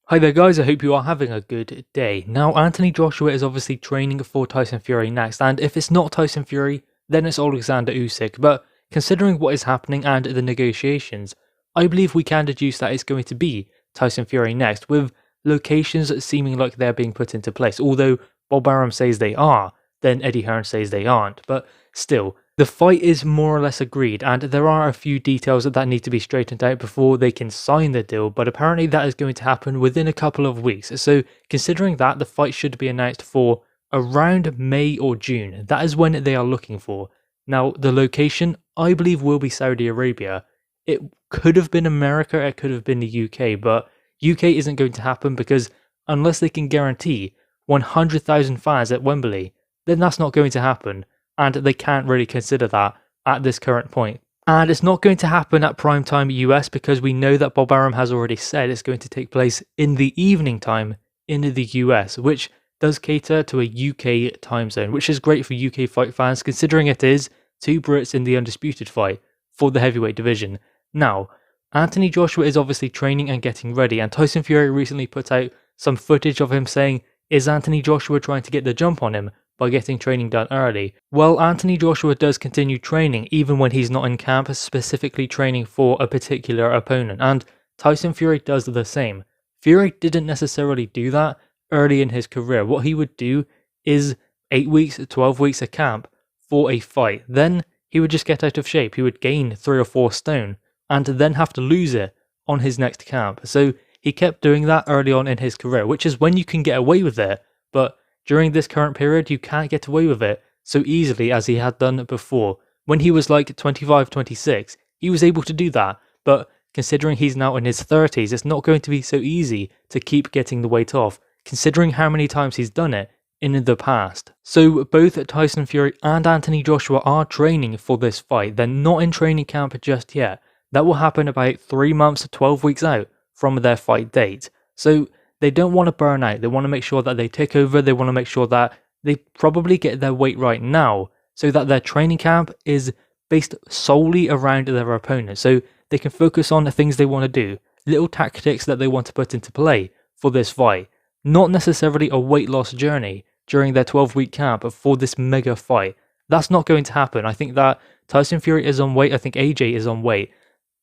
Hi there guys, I hope you are having a good day. Now Anthony Joshua is obviously training for Tyson Fury next, and if it's not Tyson Fury, then it's Alexander Usyk, but considering what is happening and the negotiations, I believe we can deduce that it's going to be Tyson Fury next, with locations seeming like they're being put into place, although Bob Arum says they are, then Eddie Hearn says they aren't, but still, the fight is more or less agreed, and there are a few details that need to be straightened out before they can sign the deal, but apparently that is going to happen within a couple of weeks. So considering that, the fight should be announced for around May or June. That is when they are looking for. Now, the location, I believe, will be Saudi Arabia. It could have been America, it could have been the UK, but UK isn't going to happen because unless they can guarantee 100,000 fans at Wembley, then that's not going to happen, and they can't really consider that at this current point. And it's not going to happen at primetime US because we know that Bob Arum has already said it's going to take place in the evening time in the US, which does cater to a UK time zone, which is great for UK fight fans considering it is two Brits in the undisputed fight for the heavyweight division. Now, Anthony Joshua is obviously training and getting ready, and Tyson Fury recently put out some footage of him saying, is Anthony Joshua trying to get the jump on him by getting training done early? Well, Anthony Joshua does continue training even when he's not in camp, specifically training for a particular opponent, and Tyson Fury does the same. Fury didn't necessarily do that early in his career. What he would do is 8 weeks, 12 weeks of camp for a fight. Then he would just get out of shape. He would gain 3 or 4 stone and then have to lose it on his next camp. So he kept doing that early on in his career, which is when you can get away with it, but during this current period, you can't get away with it so easily as he had done before. When he was like 25, 26, he was able to do that, but considering he's now in his 30s, it's not going to be so easy to keep getting the weight off, considering how many times he's done it in the past. So both Tyson Fury and Anthony Joshua are training for this fight. They're not in training camp just yet. That will happen about 3 months to 12 weeks out from their fight date. So they don't want to burn out. They want to make sure that they take over. They want to make sure that they probably get their weight right now so that their training camp is based solely around their opponent. So they can focus on the things they want to do, little tactics that they want to put into play for this fight. Not necessarily a weight loss journey during their 12-week camp for this mega fight. That's not going to happen. I think that Tyson Fury is on weight. I think AJ is on weight.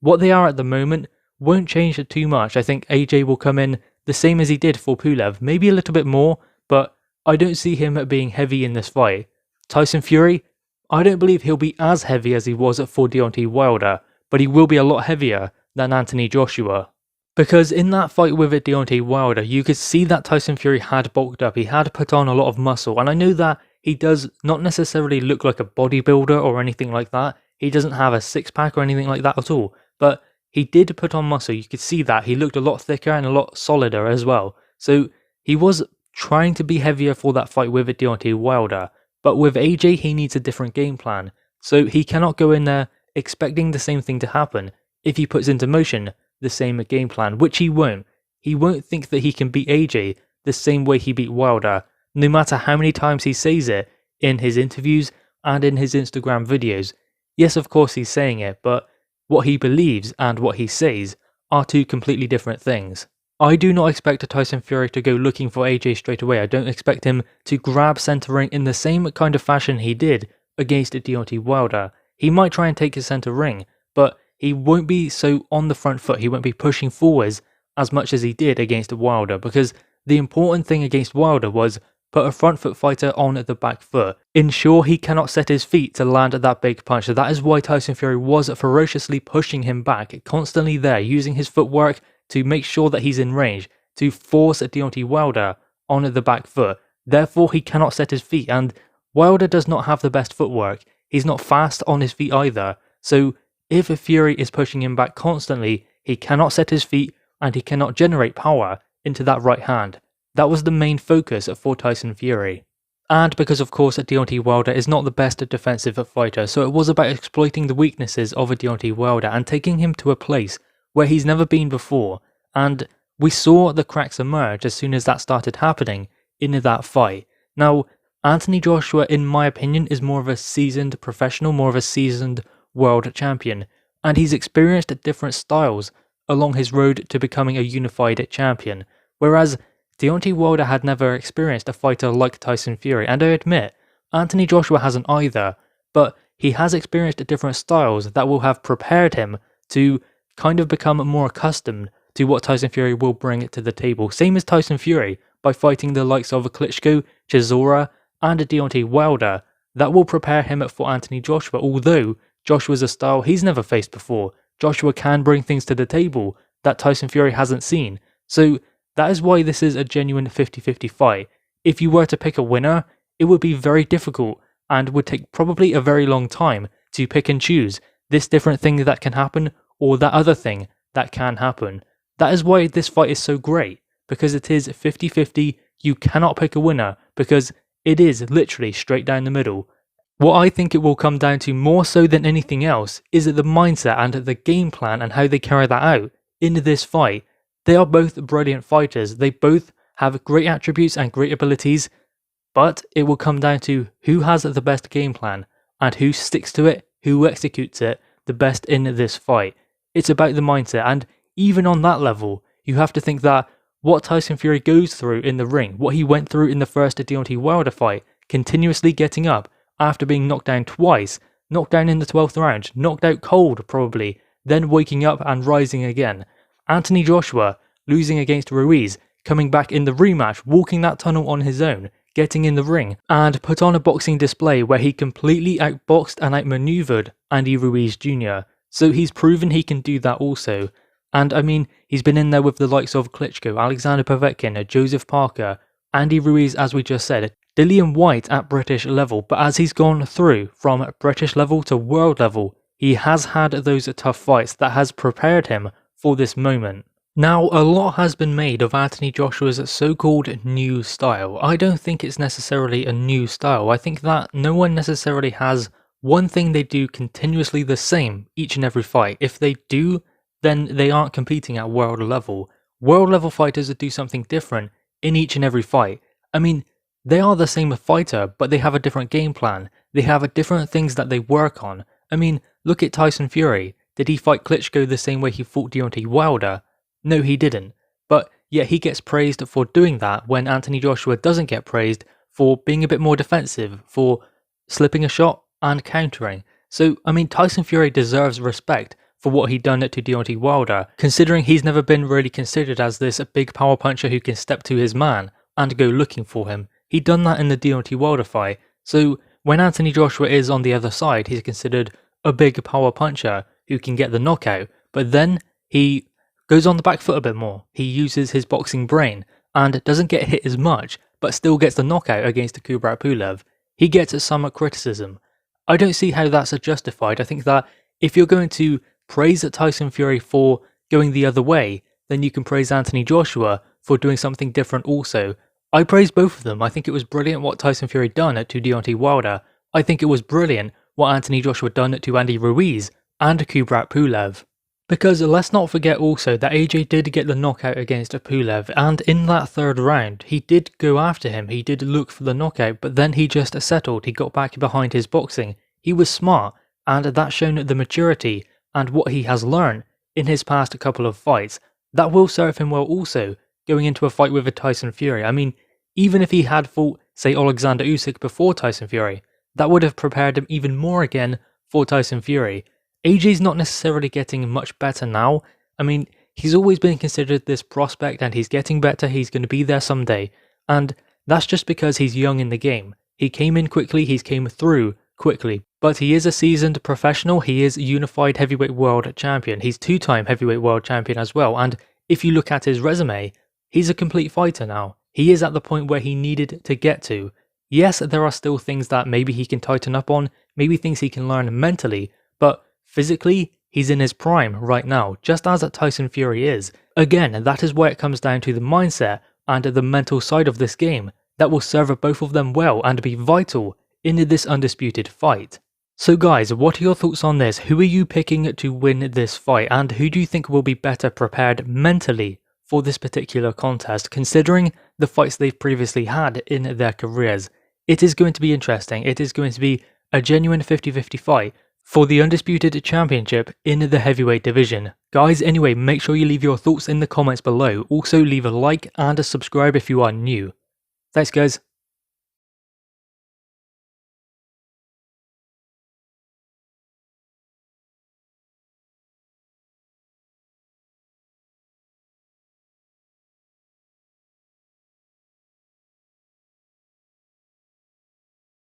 What they are at the moment won't change it too much. I think AJ will come in the same as he did for Pulev, maybe a little bit more, but I don't see him being heavy in this fight. Tyson Fury, I don't believe he'll be as heavy as he was for Deontay Wilder, but he will be a lot heavier than Anthony Joshua. Because in that fight with Deontay Wilder, you could see that Tyson Fury had bulked up, he had put on a lot of muscle, and I know that he does not necessarily look like a bodybuilder or anything like that. He doesn't have a six-pack or anything like that at all, but he did put on muscle. You could see that. He looked a lot thicker and a lot solider as well. So he was trying to be heavier for that fight with Deontay Wilder. But with AJ, he needs a different game plan. So he cannot go in there expecting the same thing to happen if he puts into motion the same game plan, which he won't. He won't think that he can beat AJ the same way he beat Wilder, no matter how many times he says it in his interviews and in his Instagram videos. Yes, of course he's saying it, but what he believes and what he says are two completely different things. I do not expect Tyson Fury to go looking for AJ straight away. I don't expect him to grab center ring in the same kind of fashion he did against Deontay Wilder. He might try and take his center ring, but he won't be so on the front foot. He won't be pushing forwards as much as he did against Wilder, because the important thing against Wilder was put a front foot fighter on the back foot. Ensure he cannot set his feet to land that big punch. So that is why Tyson Fury was ferociously pushing him back, constantly there, using his footwork to make sure that he's in range, to force Deontay Wilder on the back foot. Therefore, he cannot set his feet, and Wilder does not have the best footwork. He's not fast on his feet either. So if Fury is pushing him back constantly, he cannot set his feet and he cannot generate power into that right hand. That was the main focus for Tyson Fury. And because of course Deontay Wilder is not the best defensive fighter, so it was about exploiting the weaknesses of Deontay Wilder and taking him to a place where he's never been before. And we saw the cracks emerge as soon as that started happening in that fight. Now, Anthony Joshua, in my opinion, is more of a seasoned professional, more of a seasoned world champion, and he's experienced different styles along his road to becoming a unified champion. Whereas Deontay Wilder had never experienced a fighter like Tyson Fury, and I admit, Anthony Joshua hasn't either, but he has experienced different styles that will have prepared him to kind of become more accustomed to what Tyson Fury will bring to the table. Same as Tyson Fury, by fighting the likes of Klitschko, Chisora, and Deontay Wilder, that will prepare him for Anthony Joshua, although Joshua's a style he's never faced before. Joshua can bring things to the table that Tyson Fury hasn't seen, so that is why this is a genuine 50-50 fight. If you were to pick a winner, it would be very difficult and would take probably a very long time to pick and choose this different thing that can happen or that other thing that can happen. That is why this fight is so great, because it is 50-50, you cannot pick a winner, because it is literally straight down the middle. What I think it will come down to more so than anything else is the mindset and the game plan and how they carry that out in this fight. They are both brilliant fighters, they both have great attributes and great abilities, but it will come down to who has the best game plan and who sticks to it, who executes it the best in this fight. It's about the mindset, and even on that level, you have to think that what Tyson Fury goes through in the ring, what he went through in the first Deontay Wilder fight, continuously getting up after being knocked down twice, knocked down in the 12th round, knocked out cold probably, then waking up and rising again. Anthony Joshua losing against Ruiz, coming back in the rematch, walking that tunnel on his own, getting in the ring, and put on a boxing display where he completely outboxed and outmaneuvered Andy Ruiz Jr. So he's proven he can do that also. And I mean, he's been in there with the likes of Klitschko, Alexander Povetkin, Joseph Parker, Andy Ruiz, as we just said, Dillian Whyte at British level, but as he's gone through from British level to world level, he has had those tough fights that has prepared him for this moment. Now, a lot has been made of Anthony Joshua's so-called new style. I don't think it's necessarily a new style. I think that no one necessarily has one thing they do continuously the same each and every fight. If they do, then they aren't competing at world level. World level fighters do something different in each and every fight. I mean, they are the same fighter, but they have a different game plan. They have different things that they work on. I mean, look at Tyson Fury. Did he fight Klitschko the same way he fought Deontay Wilder? No, he didn't. But yet he gets praised for doing that when Anthony Joshua doesn't get praised for being a bit more defensive, for slipping a shot and countering. So, I mean, Tyson Fury deserves respect for what he done to Deontay Wilder, considering he's never been really considered as this big power puncher who can step to his man and go looking for him. He done that in the Deontay Wilder fight. So when Anthony Joshua is on the other side, he's considered a big power puncher who can get the knockout, but then he goes on the back foot a bit more. He uses his boxing brain and doesn't get hit as much, but still gets the knockout against Kubrat Pulev. He gets some criticism. I don't see how that's justified. I think that if you're going to praise Tyson Fury for going the other way, then you can praise Anthony Joshua for doing something different also. I praise both of them. I think it was brilliant what Tyson Fury done to Deontay Wilder. I think it was brilliant what Anthony Joshua done to Andy Ruiz and Kubrat Pulev. Because let's not forget also that AJ did get the knockout against Pulev, and in that third round, he did go after him, he did look for the knockout, but then he just settled, he got back behind his boxing. He was smart, and that's shown the maturity and what he has learned in his past couple of fights. That will serve him well also, going into a fight with a Tyson Fury. I mean, even if he had fought, say, Alexander Usyk before Tyson Fury, that would have prepared him even more again for Tyson Fury. AJ's not necessarily getting much better now. I mean, he's always been considered this prospect and he's getting better, he's going to be there someday. And that's just because he's young in the game. He came in quickly, he's came through quickly. But he is a seasoned professional, he is unified heavyweight world champion, he's two-time heavyweight world champion as well, and if you look at his resume, he's a complete fighter now. He is at the point where he needed to get to. Yes, there are still things that maybe he can tighten up on, maybe things he can learn mentally, but physically, he's in his prime right now, just as Tyson Fury is. Again, that is where it comes down to the mindset and the mental side of this game that will serve both of them well and be vital in this undisputed fight. So guys, what are your thoughts on this? Who are you picking to win this fight, and who do you think will be better prepared mentally for this particular contest, considering the fights they've previously had in their careers? It is going to be interesting. It is going to be a genuine 50-50 fight for the Undisputed Championship in the heavyweight division. Guys, anyway, make sure you leave your thoughts in the comments below. Also leave a like and a subscribe if you are new. Thanks guys.